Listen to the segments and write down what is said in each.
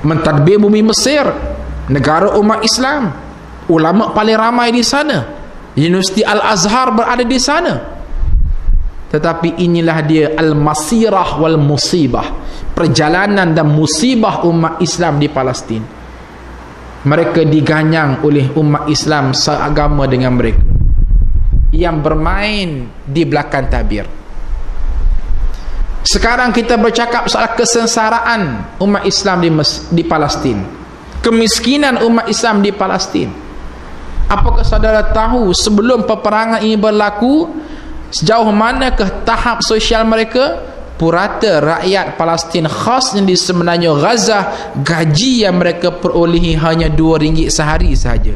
mentadbir bumi Mesir, negara umat Islam. Ulama paling ramai di sana. Universiti Al-Azhar berada di sana. Tetapi inilah dia al-masirah wal musibah, perjalanan dan musibah umat Islam di Palestin. Mereka diganyang oleh umat Islam seagama dengan mereka yang bermain di belakang tabir. Sekarang kita bercakap soal kesengsaraan umat Islam di Palestin, kemiskinan umat Islam di Palestin. Apakah saudara tahu sebelum peperangan ini berlaku, sejauh manakah tahap sosial mereka? Purata rakyat Palestin, khasnya di semenanjung Gaza, gaji yang mereka perolehi hanya RM2 sehari sahaja.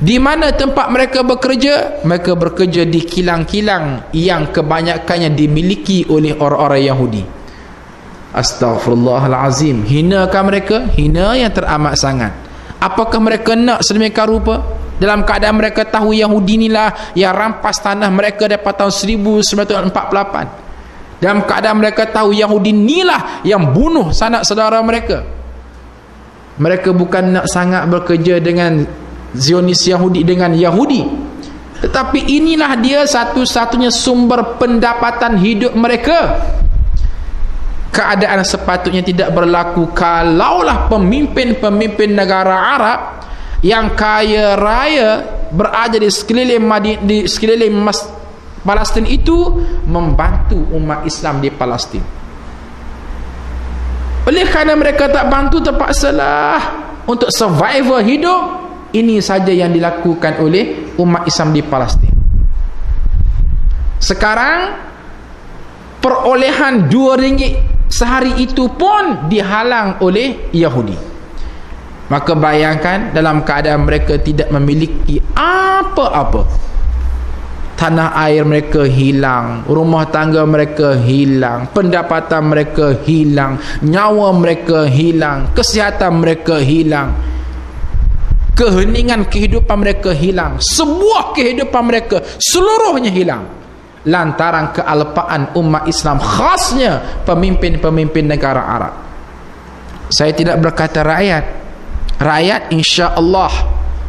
Di mana tempat mereka bekerja? Mereka bekerja di kilang-kilang yang kebanyakannya dimiliki oleh orang-orang Yahudi. Astaghfirullahalazim. Hinakah mereka? Hina yang teramat sangat. Apakah mereka nak sedemikian rupa? Dalam keadaan mereka tahu Yahudi inilah yang rampas tanah mereka daripada tahun 1948. Dalam keadaan mereka tahu Yahudi inilah yang bunuh sanak saudara mereka. Mereka bukan nak sangat bekerja dengan Zionis Yahudi, dengan Yahudi, tetapi inilah dia satu-satunya sumber pendapatan hidup mereka. Keadaan sepatutnya tidak berlaku kalaulah pemimpin-pemimpin negara Arab yang kaya raya berada di sekeliling Palestin itu membantu umat Islam di Palestin. Oleh kerana mereka tak bantu, terpaksalah untuk survival hidup. Ini saja yang dilakukan oleh umat Islam di Palestin. Sekarang perolehan RM2 sehari itu pun dihalang oleh Yahudi. Maka bayangkan dalam keadaan mereka tidak memiliki apa-apa, tanah air mereka hilang, rumah tangga mereka hilang, pendapatan mereka hilang, nyawa mereka hilang, kesihatan mereka hilang, keheningan kehidupan mereka hilang, sebuah kehidupan mereka seluruhnya hilang lantaran kealpaan umat Islam, khasnya pemimpin-pemimpin negara Arab. Saya tidak berkata rakyat. Rakyat insya-Allah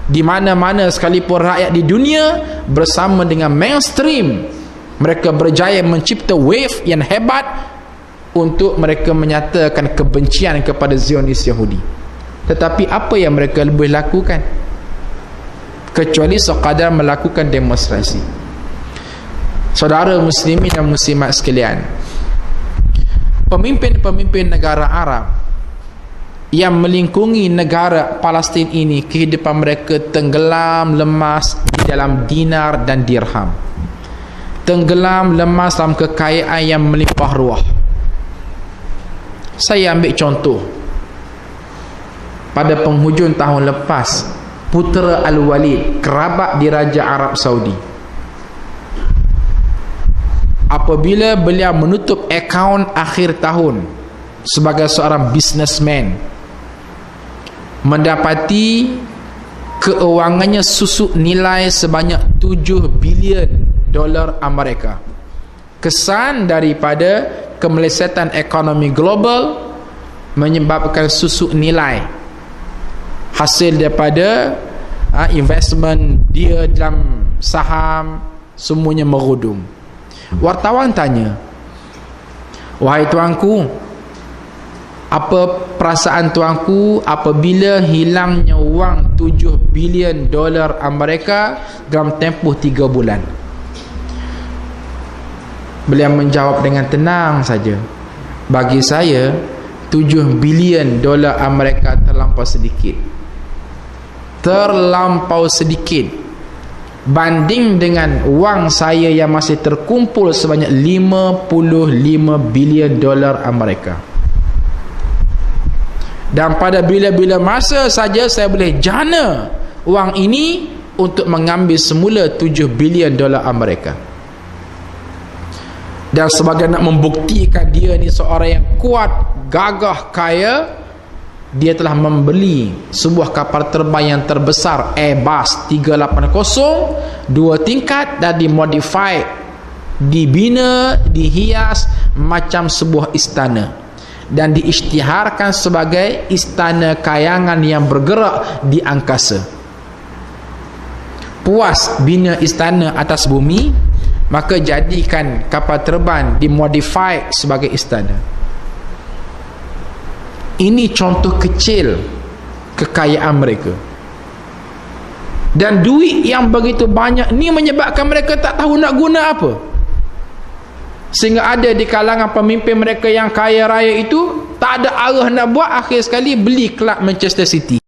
di mana-mana sekalipun rakyat di dunia bersama dengan mainstream, mereka berjaya mencipta wave yang hebat untuk mereka menyatakan kebencian kepada Zionis Yahudi. Tetapi apa yang mereka lebih lakukan kecuali sekadar melakukan demonstrasi? Saudara muslimin dan muslimat sekalian, pemimpin-pemimpin negara Arab yang melingkungi negara Palestin ini, kehidupan mereka tenggelam lemas di dalam dinar dan dirham, tenggelam lemas dalam kekayaan yang melimpah ruah. Saya ambil contoh, pada penghujung tahun lepas, putera Al-Walid, kerabat diraja Arab Saudi, apabila beliau menutup akaun akhir tahun sebagai seorang businessman, mendapati keuangannya susut nilai sebanyak $7 bilion Amerika. Kesan daripada kemelesetan ekonomi global menyebabkan susut nilai hasil daripada investment dia dalam saham, semuanya merudum. Wartawan tanya, "Wahai tuanku, apa perasaan tuanku apabila hilangnya wang $7 bilion Amerika dalam tempoh 3 bulan?" Beliau menjawab dengan tenang saja, "Bagi saya $7 bilion Amerika terlampau sedikit. Terlampau sedikit banding dengan wang saya yang masih terkumpul sebanyak $55 bilion Amerika. Dan pada bila-bila masa saja saya boleh jana wang ini untuk mengambil semula $7 bilion Amerika." Dan sebagai nak membuktikan dia ni seorang yang kuat, gagah, kaya, dia telah membeli sebuah kapal terbang yang terbesar, Airbus 380, 2 tingkat, dan dimodify, dibina, dihias macam sebuah istana. dan diisytiharkan sebagai istana kayangan yang bergerak di angkasa. Puas bina istana atas bumi, maka jadikan kapal terbang dimodify sebagai istana. Ini contoh kecil kekayaan mereka. Dan duit yang begitu banyak ni menyebabkan mereka tak tahu nak guna apa. Sehingga ada di kalangan pemimpin mereka yang kaya raya itu tak ada arah nak buat, akhir sekali beli kelab Manchester City.